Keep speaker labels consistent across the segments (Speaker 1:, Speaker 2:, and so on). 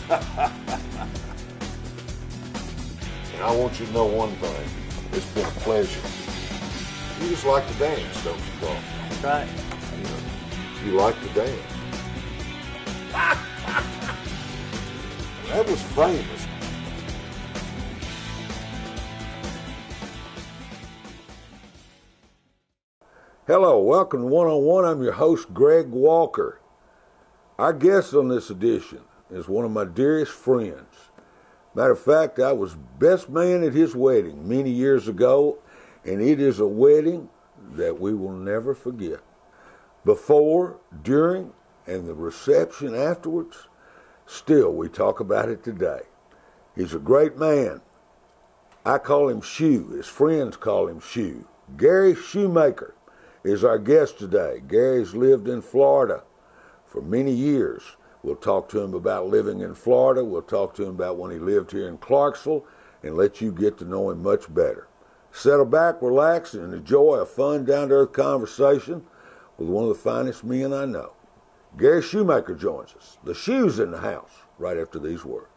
Speaker 1: And I want you to know one thing. It's been a pleasure. You just like to dance, don't you, Paul?
Speaker 2: That's right.
Speaker 1: You like to dance. That was famous. Hello, welcome to One-on-One. I'm your host, Greg Walker. Our guest on this edition is one of my dearest friends. Matter of fact, I was best man at his wedding many years ago, and it is a wedding that we will never forget. Before, during, and the reception afterwards, still we talk about it today. He's a great man. I call him Shoe. His friends call him Shoe. Gary Shoemaker is our guest today. Gary's lived in Florida for many years. We'll talk to him about living in Florida. We'll talk to him about when he lived here in Clarksville and let you get to know him much better. Settle back, relax, and enjoy a fun, down-to-earth conversation with one of the finest men I know. Gary Shoemaker joins us. The Shoe's in the house right after these words.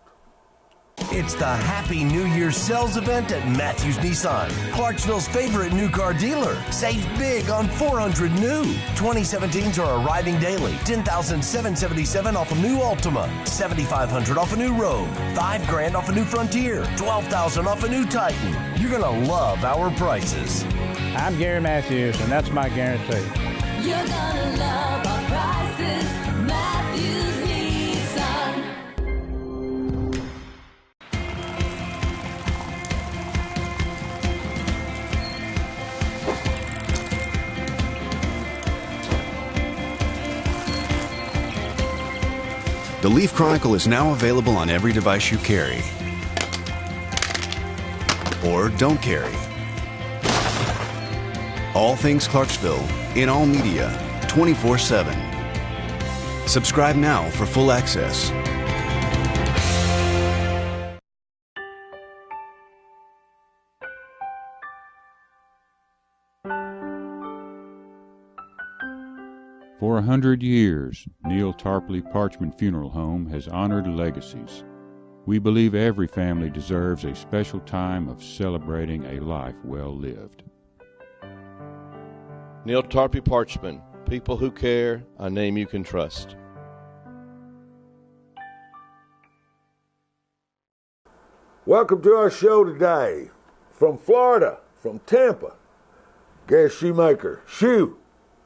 Speaker 3: It's the Happy New Year sales event at Matthews Nissan, Clarksville's favorite new car dealer. Save big on 400 new. 2017s are arriving daily. $10,777 off a new Altima. $7,500 off a new Rogue. $5,000 off a new Frontier. $12,000 off a new Titan. You're going to love our prices.
Speaker 4: I'm Gary Matthews, and that's my guarantee.
Speaker 5: You're gonna love our prices, Matthews Nissan.
Speaker 6: The Leaf Chronicle is now available on every device you carry or don't carry. All things Clarksville in all media 24/7. Subscribe now for full access.
Speaker 7: For 100 years, Neil Tarpley Parchment Funeral Home has honored legacies. We believe every family deserves a special time of celebrating a life well lived.
Speaker 8: Neil Tarpley Parchment, people who care, a name you can trust.
Speaker 1: Welcome to our show today. From Florida, from Tampa, Gary Shoemaker. Shoe,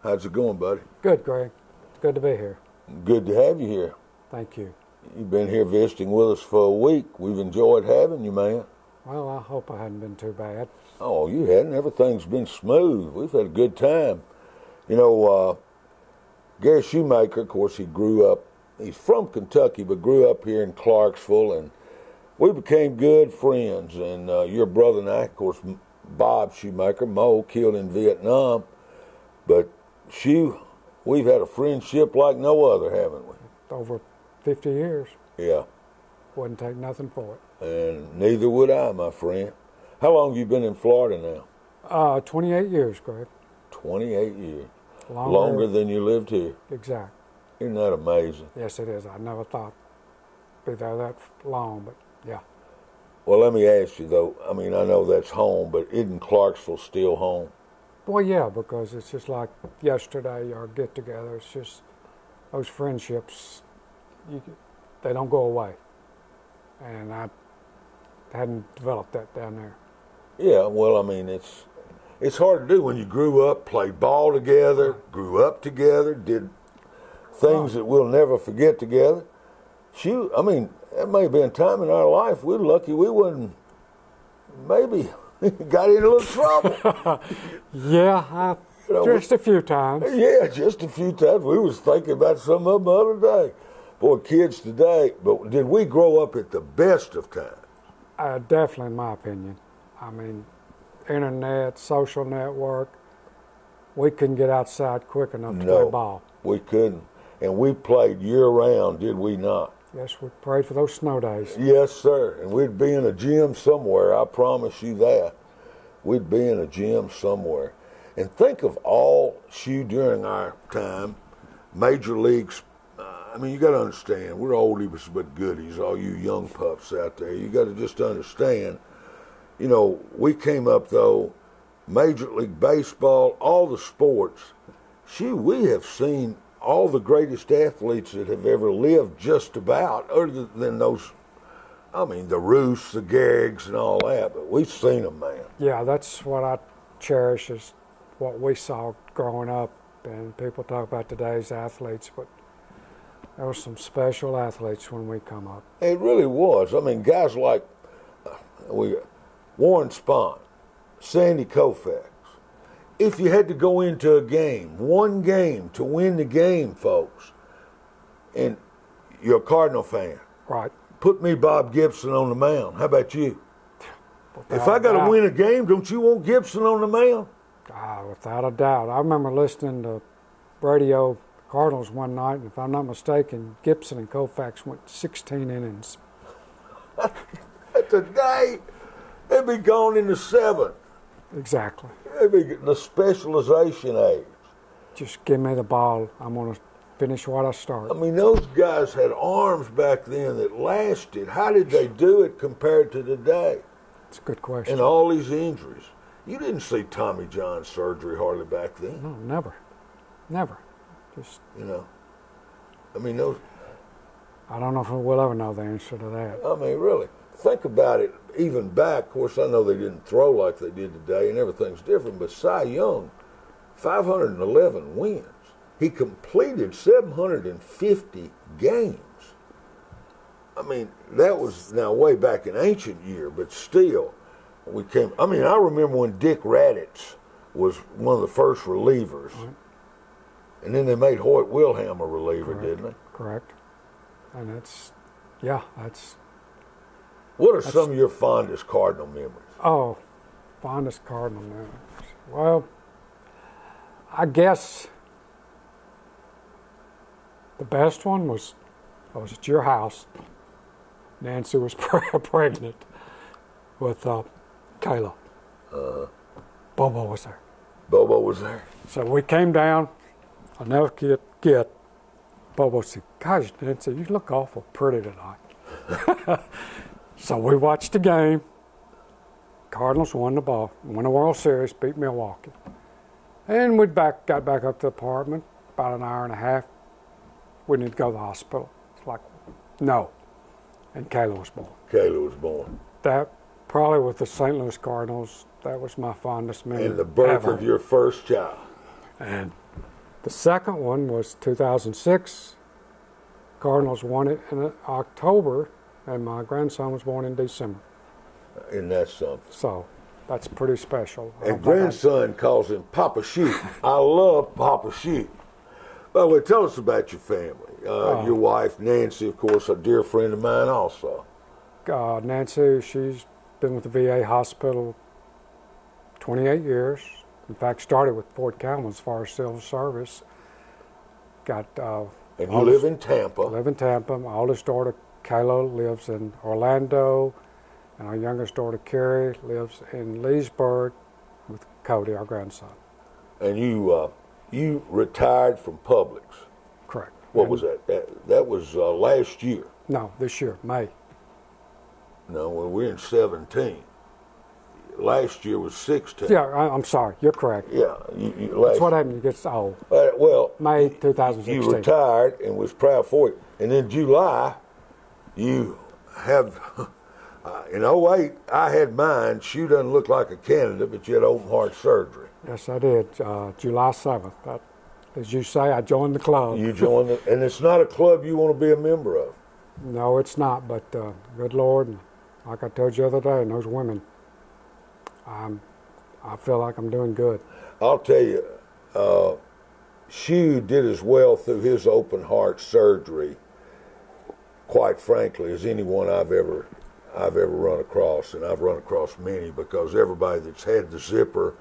Speaker 1: how's it going, buddy?
Speaker 9: Good, Greg. It's good to be here.
Speaker 1: Good to have you here.
Speaker 9: Thank you.
Speaker 1: You've been here visiting with us for a week. We've enjoyed having you, man.
Speaker 9: Well, I hope I hadn't been too bad.
Speaker 1: Oh, you hadn't. Everything's been smooth. We've had a good time. You know, Gary Shoemaker, of course, he grew up, he's from Kentucky, but grew up here in Clarksville, and we became good friends. And your brother and I, of course, Bob Shoemaker, Mo, killed in Vietnam. But Shoe, we've had a friendship like no other, haven't we?
Speaker 9: Over 50 years.
Speaker 1: Yeah.
Speaker 9: Wouldn't take nothing for it.
Speaker 1: And neither would I, my friend. How long have you been in Florida now?
Speaker 9: 28 years, Greg.
Speaker 1: 28 years.
Speaker 9: Longer
Speaker 1: Than you lived here.
Speaker 9: Exactly.
Speaker 1: Isn't that amazing?
Speaker 9: Yes, it is. I never thought it'd be there that long, but yeah.
Speaker 1: Well, let me ask you, though. I mean, I know that's home, but isn't Clarksville still home?
Speaker 9: Well, yeah, because it's just like yesterday, our get-together. It's just those friendships, they don't go away. And I hadn't developed that down there.
Speaker 1: Yeah, well, I mean, it's hard to do when you grew up, played ball together, grew up together, did things that we'll never forget together. Shoot, I mean, that may have been a time in our life we're lucky we wouldn't, maybe got in a little trouble.
Speaker 9: Yeah, just a few times.
Speaker 1: Yeah, just a few times. We was thinking about some of them the other day. Boy, kids today, but did we grow up at the best of times?
Speaker 9: Definitely, in my opinion. I mean, internet, social network, we couldn't get outside quick enough to play ball.
Speaker 1: We couldn't. And we played year-round, did we not?
Speaker 9: Yes, we prayed for those snow days.
Speaker 1: Yes, sir. And we'd be in a gym somewhere, I promise you that. We'd be in a gym somewhere. And think of all, Shoe, during our time, major leagues, I mean, you got to understand, we're oldies but goodies, all you young pups out there. You got to just understand, you know, we came up, though, Major League Baseball, all the sports. We have seen all the greatest athletes that have ever lived just about, other than those, I mean, the Roos, the Garrigs, and all that, but we've seen them, man.
Speaker 9: Yeah, that's what I cherish is what we saw growing up. And people talk about today's athletes, but there were some special athletes when we come up.
Speaker 1: It really was. I mean, guys like Warren Spahn, Sandy Koufax. If you had to go into a game, one game to win the game, folks, and you're a Cardinal fan,
Speaker 9: Right.
Speaker 1: put me, Bob Gibson, on the mound. How about you? If I
Speaker 9: Without a
Speaker 1: got to
Speaker 9: doubt.
Speaker 1: win a game, don't you want Gibson on the mound?
Speaker 9: Without a doubt. I remember listening to radio Cardinals one night, and if I'm not mistaken, Gibson and Koufax went 16 innings.
Speaker 1: Today, they'd be gone in the seventh.
Speaker 9: Exactly.
Speaker 1: They'd be in the specialization age.
Speaker 9: Just give me the ball. I'm going to finish what I start.
Speaker 1: I mean, those guys had arms back then that lasted. How did they do it compared to today?
Speaker 9: It's a good question.
Speaker 1: And all these injuries. You didn't see Tommy John surgery hardly back then.
Speaker 9: No, never. Never. Just,
Speaker 1: You know, I mean, those.
Speaker 9: I don't know if we'll ever know the answer to that.
Speaker 1: I mean, really, think about it. Even back, of course, I know they didn't throw like they did today, and everything's different. But Cy Young, 511 wins. He completed 750 games. I mean, that was now way back in ancient year, but still, we came. I mean, I remember when Dick Raditz was one of the first relievers, and then they made Hoyt Wilhelm a reliever, didn't they?
Speaker 9: Correct. And that's.
Speaker 1: What are some of your fondest Cardinal memories?
Speaker 9: Oh, fondest Cardinal memories. Well, I guess the best one was I was at your house. Nancy was pregnant with Kayla. Bobo was there.
Speaker 1: Bobo was there.
Speaker 9: So we came down. I'll never forget. Bobo said, "Gosh, Nancy, you look awful pretty tonight." So we watched the game. Cardinals won the World Series, beat Milwaukee. And we got back up to the apartment, about an hour and a half. We need to go to the hospital. It's like, no. And Kayla was born.
Speaker 1: Kayla was born.
Speaker 9: That, probably with the St. Louis Cardinals, that was my fondest memory.
Speaker 1: And the birth
Speaker 9: ever.
Speaker 1: of your first child.
Speaker 9: And the second one was 2006. Cardinals won it in October, and my grandson was born in December.
Speaker 1: And that's something.
Speaker 9: So that's pretty special.
Speaker 1: And grandson calls him Papa Sheep. I love Papa Sheep. By the way, tell us about your family. Your wife, Nancy, of course, a dear friend of mine also.
Speaker 9: Nancy, she's been with the VA hospital 28 years. In fact, started with Fort Campbell as far as civil service.
Speaker 1: And you live in Tampa.
Speaker 9: Live in Tampa. My oldest daughter, Kayla, lives in Orlando. And our youngest daughter, Carrie, lives in Leesburg with Cody, our grandson.
Speaker 1: And you retired from Publix.
Speaker 9: Correct.
Speaker 1: What was that? That was last year.
Speaker 9: No, this year, May.
Speaker 1: No, well, we're in 17. Last year was 16.
Speaker 9: Yeah, I'm sorry. You're correct.
Speaker 1: Yeah.
Speaker 9: That's what happened. You get old.
Speaker 1: Well,
Speaker 9: May 2016.
Speaker 1: You retired and was proud for it. And in July, you have, in 08, I had mine. She doesn't look like a candidate, but you had open heart surgery.
Speaker 9: Yes, I did. July 7th. As you say, I joined the club.
Speaker 1: You joined it, and it's not a club you want to be a member of.
Speaker 9: No, it's not, but good Lord, and like I told you the other day, and those women, I feel like I'm doing good.
Speaker 1: I'll tell you, Shue did as well through his open heart surgery, quite frankly, as anyone I've ever run across, and I've run across many, because everybody that's had the zipper,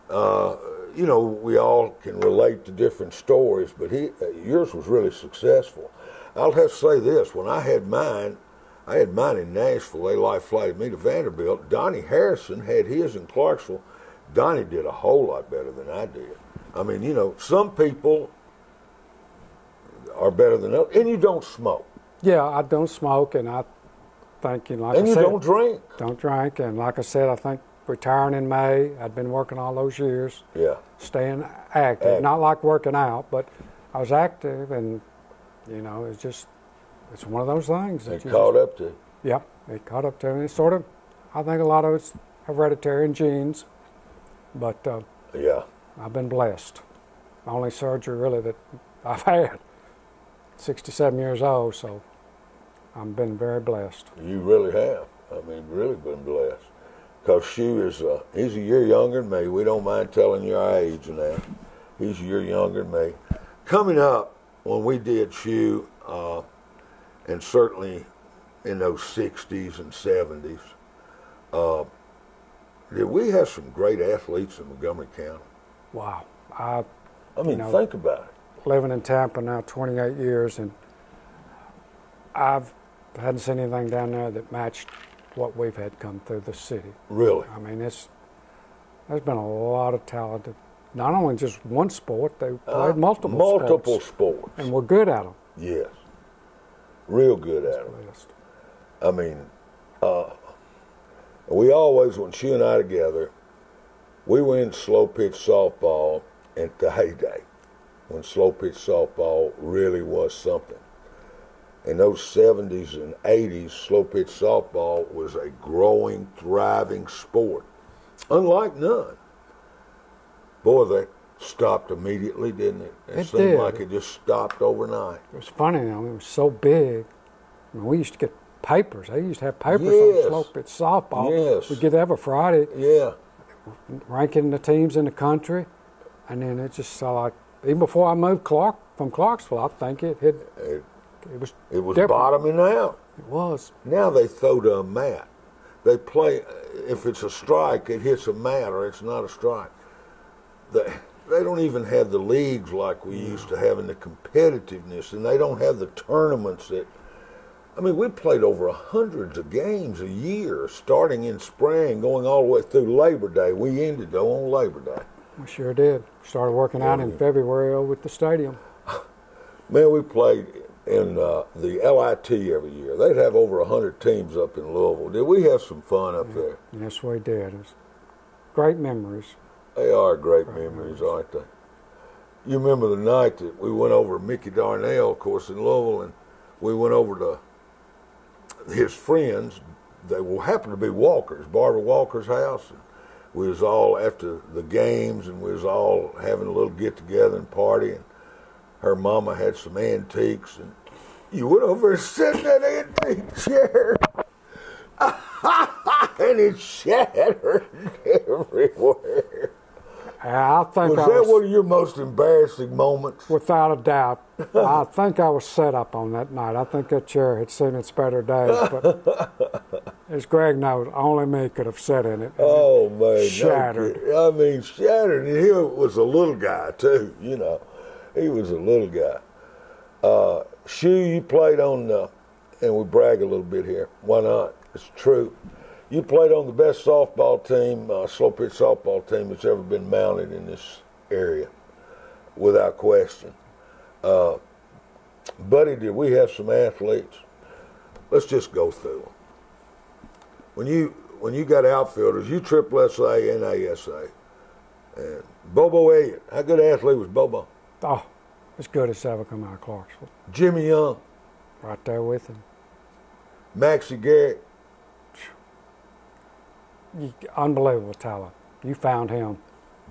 Speaker 1: we all can relate to different stories, but yours was really successful. I'll have to say this: when I had mine in Nashville. They life flighted me to Vanderbilt. Donnie Harrison had his in Clarksville. Donnie did a whole lot better than I did. I mean, some people are better than others. And you don't smoke.
Speaker 9: Yeah, I don't smoke, and I think, you know, like
Speaker 1: And
Speaker 9: I
Speaker 1: you
Speaker 9: said,
Speaker 1: don't drink.
Speaker 9: Don't drink, and like I said, I think retiring in May. I'd been working all those years,
Speaker 1: Yeah.
Speaker 9: staying active. Not like working out, but I was active, and you know, it's one of those things that
Speaker 1: It
Speaker 9: you
Speaker 1: caught up to.
Speaker 9: Yep, it caught up to me. It's sort of, I think a lot of it's hereditary and genes, but
Speaker 1: Yeah.
Speaker 9: I've been blessed. The only surgery really that I've had. 67 years old, so I've been very blessed.
Speaker 1: You really have. I mean, really been blessed. Because Shoe is, he's a year younger than me. We don't mind telling you our age now. He's a year younger than me. Coming up, when we did Shoe, and certainly in those 60s and 70s, did we have some great athletes in Montgomery County?
Speaker 9: Wow.
Speaker 1: I mean,
Speaker 9: You know,
Speaker 1: think about it.
Speaker 9: Living in Tampa now 28 years, and hadn't seen anything down there that matched what we've had come through the city.
Speaker 1: Really?
Speaker 9: I mean, there's been a lot of talented, not only just one sport, they played multiple
Speaker 1: sports.
Speaker 9: and we're good at them.
Speaker 1: Yes. Real good at them. I mean, we always, when Shoe and I together, we were in slow pitch softball at the heyday, when slow pitch softball really was something. In those 70s and 80s, slow pitch softball was a growing, thriving sport, unlike none. Boy, that stopped immediately, didn't it? It seemed
Speaker 9: did.
Speaker 1: like it just stopped overnight.
Speaker 9: It was funny, though, it was so big. I mean, we used to get papers. They used to have papers
Speaker 1: Yes.
Speaker 9: on slow pitch softball.
Speaker 1: Yes.
Speaker 9: We'd get that every Friday,
Speaker 1: Yeah.
Speaker 9: ranking the teams in the country, and then it just saw like, even before I moved from Clarksville, I think it was
Speaker 1: It was
Speaker 9: different.
Speaker 1: bottoming out.
Speaker 9: It was.
Speaker 1: Now they throw to a mat. They play, if it's a strike, it hits a mat or it's not a strike. They don't even have the leagues like we used to have in the competitiveness, and they don't have the tournaments that, I mean, we played over hundreds of games a year, starting in spring, going all the way through Labor Day. We ended, though, on Labor Day.
Speaker 9: We sure did. Started working out in February over at the stadium.
Speaker 1: Man, we played in the LIT every year. They'd have over 100 teams up in Louisville. Did we have some fun up there?
Speaker 9: Yes, we did. It was great memories.
Speaker 1: They are great memories, aren't they? You remember the night that we went over to Mickey Darnell, of course, in Louisville, and we went over to his friends. They will happen to be Walker's, Barbara Walker's house. And we was all, after the games, and we was all having a little get-together and party, and her mama had some antiques, and you went over and sat in that antique chair, and it shattered everywhere.
Speaker 9: I think
Speaker 1: Was that one of your most embarrassing moments?
Speaker 9: without a doubt, I think I was set up on that night. I think that chair had seen its better days, but as Greg knows, only me could have sat in it.
Speaker 1: Oh, man.
Speaker 9: Shattered.
Speaker 1: No, I mean, shattered. And he was a little guy, too, you know. He was a little guy. Shoe, you played on, and we brag a little bit here. Why not? It's true. You played on the best softball team, slow pitch softball team that's ever been mounted in this area, without question. Buddy, did we have some athletes? Let's just go through them. When you got outfielders, you triple SA and ASA. And Bobo Elliott, how good an athlete was Bobo?
Speaker 9: Oh, as good as ever come out of Clarksville.
Speaker 1: Jimmy Young,
Speaker 9: Right there with him.
Speaker 1: Maxie Garrett,
Speaker 9: Unbelievable talent. You found him.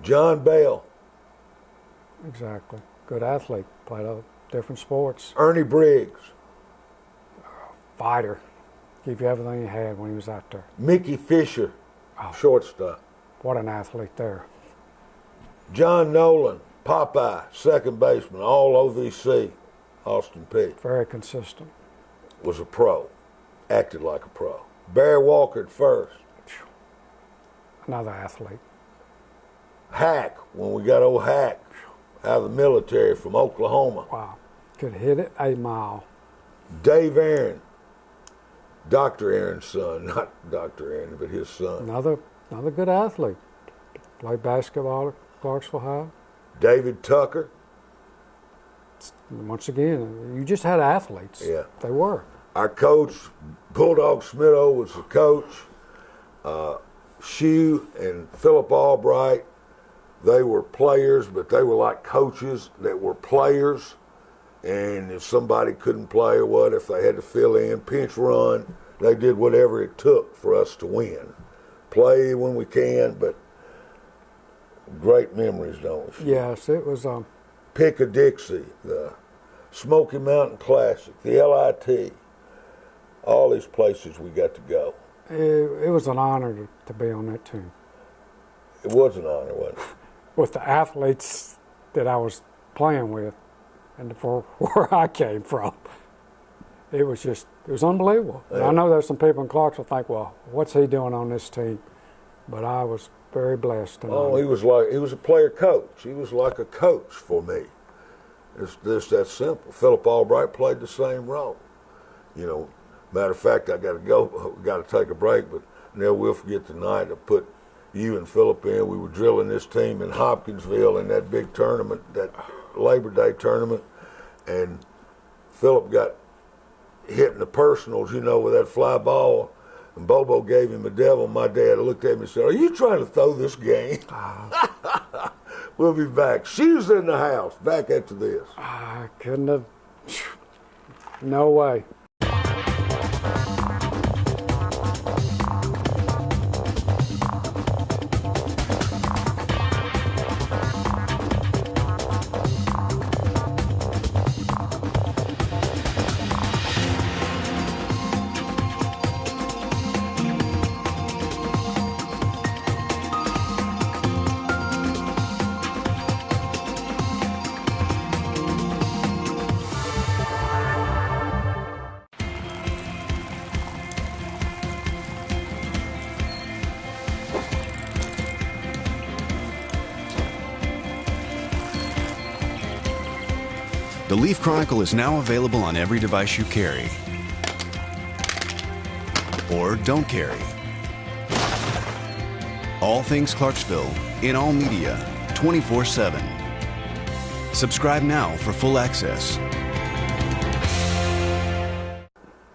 Speaker 1: John Bell,
Speaker 9: Exactly. Good athlete. Played other different sports.
Speaker 1: Ernie Briggs,
Speaker 9: Fighter. Give you everything he had when he was out there.
Speaker 1: Mickey Fisher, shortstop,
Speaker 9: What an athlete there.
Speaker 1: John Nolan, Popeye, second baseman, all OVC, Austin Peay,
Speaker 9: Very consistent.
Speaker 1: was a pro, acted like a pro. Barry Walker at first.
Speaker 9: Another athlete.
Speaker 1: Hack, when we got old Hack out of the military from Oklahoma.
Speaker 9: Wow. Could hit it a mile.
Speaker 1: Dave Aaron, Dr. Aaron's son, not Dr. Aaron, but his son.
Speaker 9: Another good athlete. Played basketball at Clarksville High.
Speaker 1: David Tucker,
Speaker 9: once again, you just had athletes.
Speaker 1: Yeah.
Speaker 9: They were.
Speaker 1: Our coach, Bulldog Smitho, was the coach. Shue and Philip Albright, they were players, but they were like coaches that were players. And if somebody couldn't play or what, if they had to fill in, pinch run, they did whatever it took for us to win. Play when we can, but great memories, don't we?
Speaker 9: Yes, it was.
Speaker 1: Pick a Dixie, the Smoky Mountain Classic, the LIT, all these places we got to go.
Speaker 9: It was an honor to be on that team.
Speaker 1: It was an honor, wasn't it?
Speaker 9: With the athletes that I was playing with and for where I came from. It was unbelievable.
Speaker 1: Yeah.
Speaker 9: And I know there's some people in Clarksville think, well, what's he doing on this team? But I was very blessed.
Speaker 1: Oh, he was a player coach. He was like a coach for me. It's just that simple. Philip Albright played the same role. You know, matter of fact, I got to go. Got to take a break, but never will forget the night I put you and Philip in. We were drilling this team in Hopkinsville in that big tournament, that Labor Day tournament, and Philip got hit in the personals, you know, with that fly ball. And Bobo gave him a devil. My dad looked at me and said, "Are you trying to throw this game?" We'll be back. Shoes in the house. Back after this.
Speaker 9: I couldn't have. No way.
Speaker 6: The Leaf Chronicle is now available on every device you carry or don't carry. All things Clarksville in all media 24/7. Subscribe now for full access.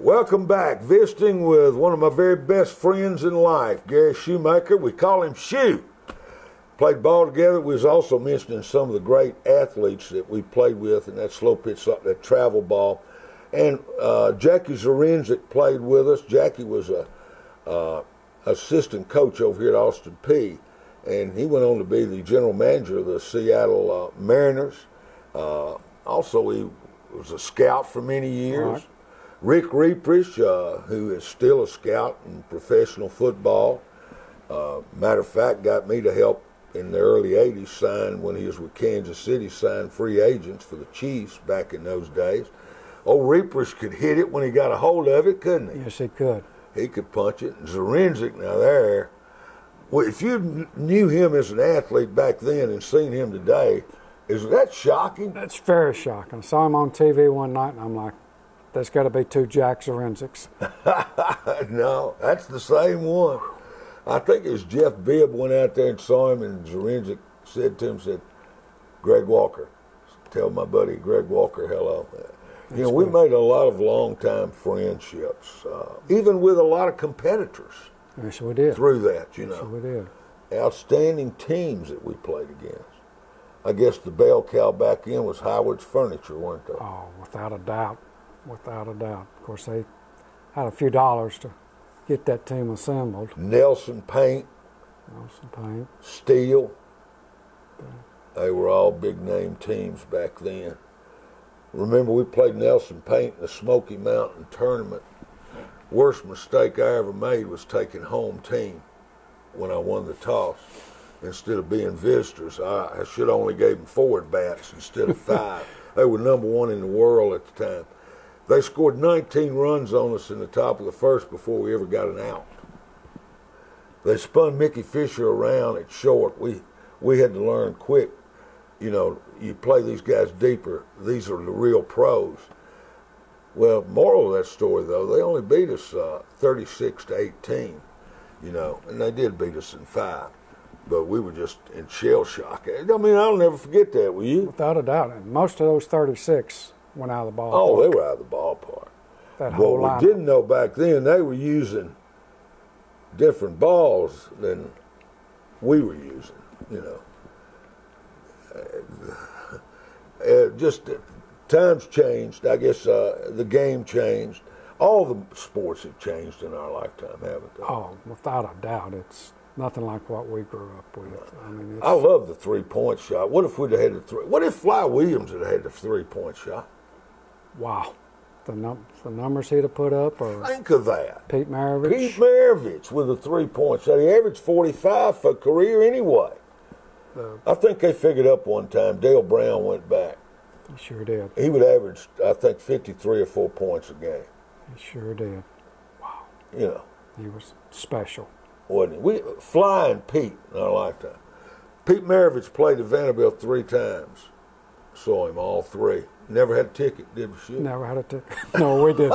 Speaker 1: Welcome back. Visiting with one of my very best friends in life, Gary Shoemaker. We call him Shoe. Played ball together. We was also mentioning some of the great athletes that we played with in that slow pitch, that travel ball. And Jackie Zarenzik played with us. Jackie was a assistant coach over here at Austin Peay, and he went on to be the general manager of the Seattle Mariners. Also, he was a scout for many years.
Speaker 9: Right.
Speaker 1: Rick Reeprich, who is still a scout in professional football. Matter of fact, got me to help in the early 80s sign, when he was with Kansas City, signed free agents for the Chiefs back in those days. Old Reeprich could hit it when he got a hold of it, couldn't he?
Speaker 9: Yes, he could.
Speaker 1: He could punch it. And Zarenzik, now there, well, if you knew him as an athlete back then and seen him today, is that shocking?
Speaker 9: That's very shocking. I saw him on TV one night, and I'm like, there's got to be two Jack Zarenziks.
Speaker 1: No, that's the same one. I think it was Jeff Bibb went out there and saw him, and Zarenzik said to him, "Greg Walker, tell my buddy Greg Walker hello." You know, we made a lot of long-time friendships, even with a lot of competitors.
Speaker 9: Yes, we did.
Speaker 1: Through that, you know.
Speaker 9: Yes, we did.
Speaker 1: Outstanding teams that we played against. I guess the bell cow back in was Howard's Furniture, weren't they?
Speaker 9: Oh, without a doubt. Without a doubt. Of course, they had a few dollars to get that team assembled.
Speaker 1: Nelson Paint, Steel. They were all big-name teams back then. Remember, we played Nelson Paint in the Smoky Mountain tournament. Worst mistake I ever made was taking home team when I won the toss. Instead of being visitors, I should have only gave them 4 at-bats instead of 5. They were number 1 in the world at the time. They scored 19 runs on us in the top of the first before we ever got an out. They spun Mickey Fisher around at short. We had to learn quick. You know, you play these guys deeper. These are the real pros. Well, moral of that story, though, they only beat us 36-18, you know, and they did beat us in 5. but we were just in shell shock. I mean, I'll never forget that. Will you?
Speaker 9: Without a doubt. And most of those 36 went out of the ballpark.
Speaker 1: Oh, they were out of the ballpark.
Speaker 9: That whole
Speaker 1: What
Speaker 9: lineup.
Speaker 1: we didn't know back then, they were using different balls than we were using. You know, just times changed. I guess the game changed. All the sports have changed in our lifetime, haven't they?
Speaker 9: Oh, without a doubt. It's nothing like what we grew up with. I mean, it's,
Speaker 1: I love the 3-point shot. What if we'd have had the three? What if Fly Williams had had the 3-point shot?
Speaker 9: wow. The numbers he'd have put up, or
Speaker 1: Think of that.
Speaker 9: Pete Maravich.
Speaker 1: Pete Maravich with a 3-point shot. He averaged 45 for a career anyway. I think they figured up one time. Dale Brown went back.
Speaker 9: He sure did.
Speaker 1: He would average, I think, 53 or 4 points a game.
Speaker 9: He sure did.
Speaker 1: You know,
Speaker 9: He was special.
Speaker 1: wasn't he? Flying Pete in our lifetime. Pete Maravich played at Vanderbilt 3 times. Saw him all 3. Never had a ticket, did we? Shoot?
Speaker 9: Never had a ticket. No, we didn't.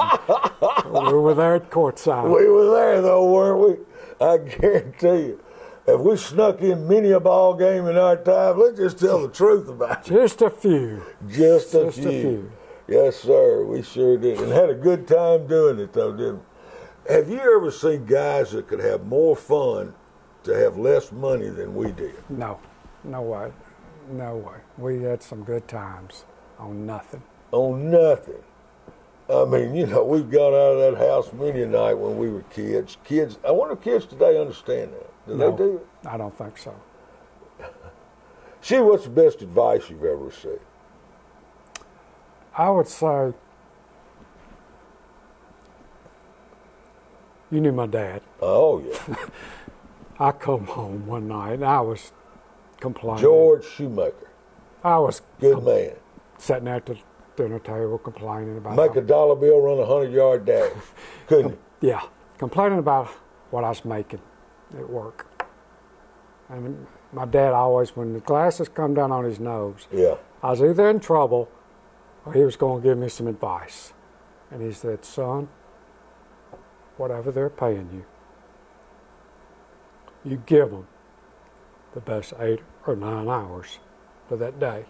Speaker 9: We were there at courtside.
Speaker 1: We were there, though, weren't we? I guarantee you. If we snuck in many a ball game in our time, let's just tell the truth about it.
Speaker 9: Just a few.
Speaker 1: Just a few. Yes, sir. We sure did. And had a good time doing it, though, didn't we? Have you ever seen guys that could have more fun to have less money than we did?
Speaker 9: No. No way. No way. We had some good times on nothing.
Speaker 1: On nothing. I mean, you know, we've gone out of that house many a night when we were kids. Kids, I wonder if kids today understand that. Do
Speaker 9: No,
Speaker 1: they do it?
Speaker 9: I don't think so.
Speaker 1: See, what's the best advice you've ever received?
Speaker 9: I would say you knew my dad.
Speaker 1: Oh, yeah.
Speaker 9: I come home one night and I was complaining.
Speaker 1: George Shoemaker.
Speaker 9: I was
Speaker 1: Good man.
Speaker 9: sitting at the dinner table complaining about
Speaker 1: Make a dollar bill run a 100-yard dash. Couldn't he?
Speaker 9: yeah, complaining about what I was making at work. And my dad always, when the glasses come down on his nose,
Speaker 1: Yeah.
Speaker 9: I was either in trouble or he was going to give me some advice. And he said, son, whatever they're paying you, you give them the best 8 or 9 hours for that day,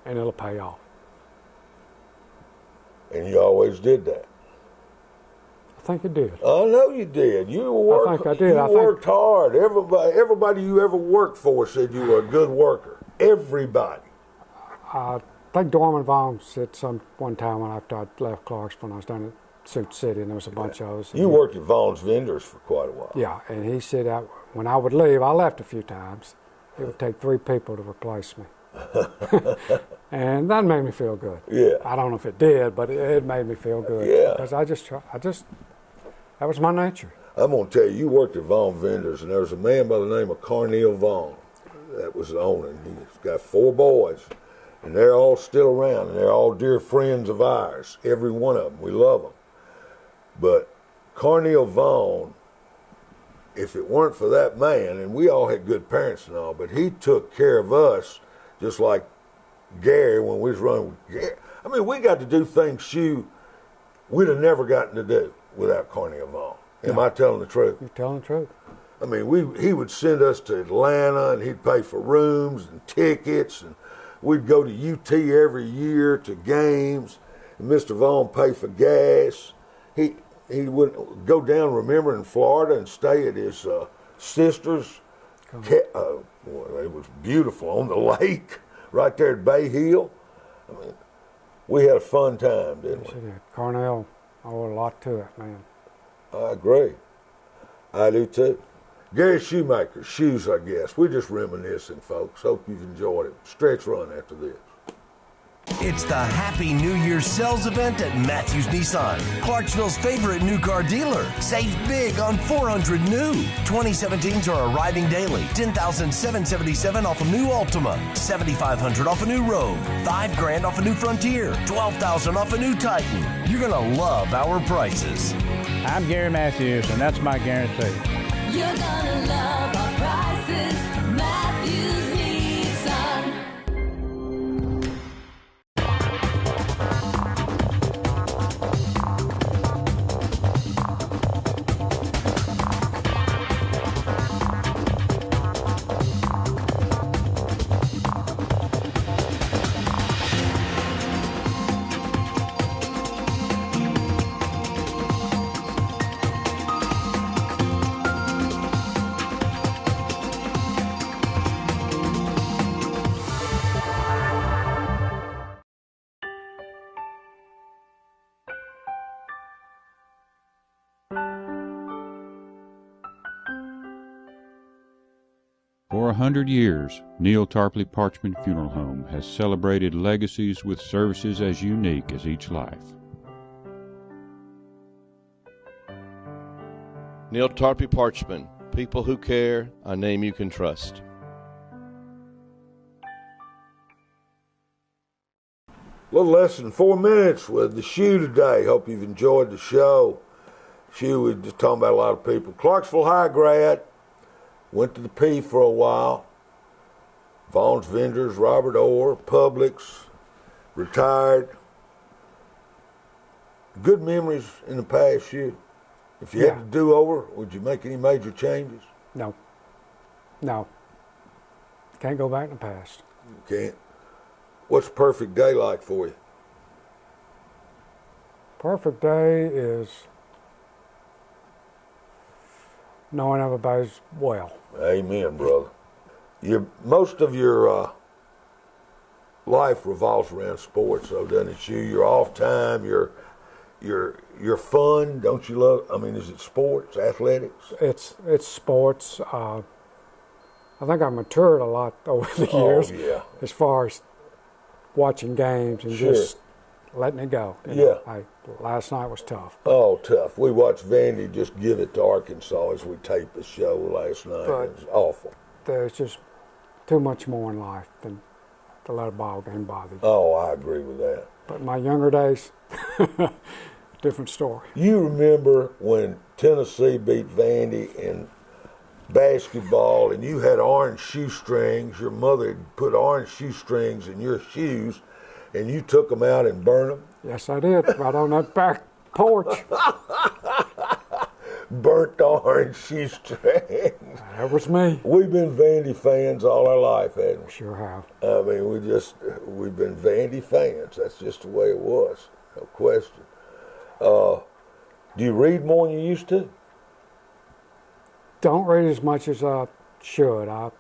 Speaker 9: and it'll pay off.
Speaker 1: And you always did that.
Speaker 9: I think it did.
Speaker 1: I know you did. You worked.
Speaker 9: I think I did.
Speaker 1: You
Speaker 9: I think-
Speaker 1: worked hard. Everybody you ever worked for said you were a good worker. Everybody.
Speaker 9: I think Dorman Vaughn said one time when after I left Clarksville, I was down at Sioux City, and there was a bunch of us.
Speaker 1: You worked at Vaughn's Vendors for quite a while.
Speaker 9: Yeah, and he said when I would leave, I left a few times, it would take 3 people to replace me. And that made me feel good.
Speaker 1: Yeah.
Speaker 9: I don't know if it did, but it made me feel good.
Speaker 1: Yeah.
Speaker 9: Because that was my nature.
Speaker 1: I'm going to tell you, you worked at Vaughn Vendors, and there was a man by the name of Carneal Vaughn that was the owner. And he's got 4 boys, and they're all still around, and they're all dear friends of ours, every one of them. We love them. But Carneal Vaughn, if it weren't for that man, and we all had good parents and all, but he took care of us just like Gary when we was running with Gary. I mean, we got to do things we'd have never gotten to do without Carneal Vaughn. Am I telling the truth?
Speaker 9: You're telling the truth.
Speaker 1: I mean, he would send us to Atlanta, and he'd pay for rooms and tickets, and we'd go to UT every year to games, and Mr. Vaughn paid for gas. He would go down, remember, in Florida and stay at his sister's. It was beautiful on the lake right there at Bay Hill. I mean, we had a fun time, didn't
Speaker 9: Yes,
Speaker 1: we?
Speaker 9: it did. Carnell owed a lot to it, man.
Speaker 1: I agree. I do too. Gary Shoemaker, shoes, I guess. We're just reminiscing, folks. Hope you've enjoyed it. Stretch run after this.
Speaker 3: It's the Happy New Year sales event at Matthews Nissan, Clarksville's favorite new car dealer. Save big on 400 new. 2017s are arriving daily. $10,777 off a new Altima, $7,500 off a new Rogue, $5,000 off a new Frontier, $12,000 off a new Titan. You're gonna love our prices.
Speaker 4: I'm Gary Matthews, and that's my guarantee.
Speaker 5: You're gonna love our prices. Matthews Nissan.
Speaker 7: For 100 years, Neil Tarpley Parchment Funeral Home has celebrated legacies with services as unique as each life.
Speaker 8: Neil Tarpley Parchment, people who care, a name you can trust.
Speaker 1: A little less than 4 minutes with the Shoe today. Hope you've enjoyed the show. Shoe, we're just talking about a lot of people. Clarksville High grad, went to the P for a while. Vaughn's Vendors, Robert Orr, Publix, retired. Good memories in the past, Shoe. If you had to do over, would you make any major changes?
Speaker 9: No. Can't go back in the past.
Speaker 1: You can't. What's a perfect day like for you?
Speaker 9: Perfect day is knowing everybody's well.
Speaker 1: Amen, brother. Most of your life revolves around sports, though, doesn't it? Your off time, your fun. Don't you love? I mean, is it sports, athletics?
Speaker 9: It's sports. I think I matured a lot over the years.
Speaker 1: Oh, yeah.
Speaker 9: As far as watching games and
Speaker 1: Sure.
Speaker 9: just letting it go. You know, last night was tough.
Speaker 1: Oh, tough. We watched Vandy just give it to Arkansas as we taped the show last night.
Speaker 9: But
Speaker 1: it was awful.
Speaker 9: There's just too much more in life than to let a ball game bother you.
Speaker 1: Oh, I agree with that.
Speaker 9: But my younger days, different story.
Speaker 1: You remember when Tennessee beat Vandy in basketball and you had orange shoestrings, your mother had put orange shoestrings in your shoes, and you took them out and burned them?
Speaker 9: Yes, I did, right on that back porch.
Speaker 1: Burnt orange shoestrings.
Speaker 9: That was me.
Speaker 1: We've been Vandy fans all our life, haven't we?
Speaker 9: Sure have.
Speaker 1: I mean, we've been Vandy fans. That's just the way it was, no question. Do you read more than you used to?
Speaker 9: Don't read as much as I should. I'll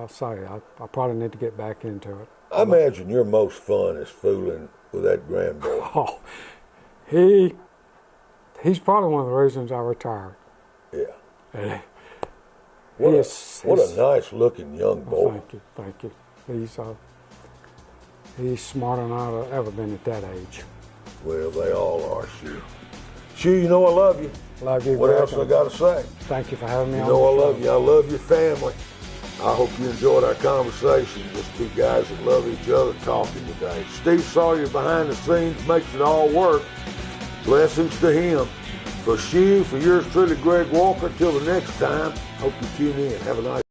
Speaker 9: say I probably need to get back into it.
Speaker 1: I imagine your most fun is fooling with that grandboy.
Speaker 9: Oh, he's probably one of the reasons I retired.
Speaker 1: Yeah.
Speaker 9: And
Speaker 1: What a nice looking young boy.
Speaker 9: Thank you. He's smarter than I've ever been at that age.
Speaker 1: Well, they all are, Sue. Sue, you know I love you.
Speaker 9: Love you.
Speaker 1: What
Speaker 9: Greg,
Speaker 1: else I got to say?
Speaker 9: Thank you for having me
Speaker 1: You
Speaker 9: on.
Speaker 1: know I
Speaker 9: the
Speaker 1: love
Speaker 9: show.
Speaker 1: you. I love your family. I hope you enjoyed our conversation. Just two guys that love each other talking today. Steve Sawyer behind the scenes makes it all work. Blessings to him. For Sue, for yours truly, Greg Walker, till the next time, hope you tune in. Have a nice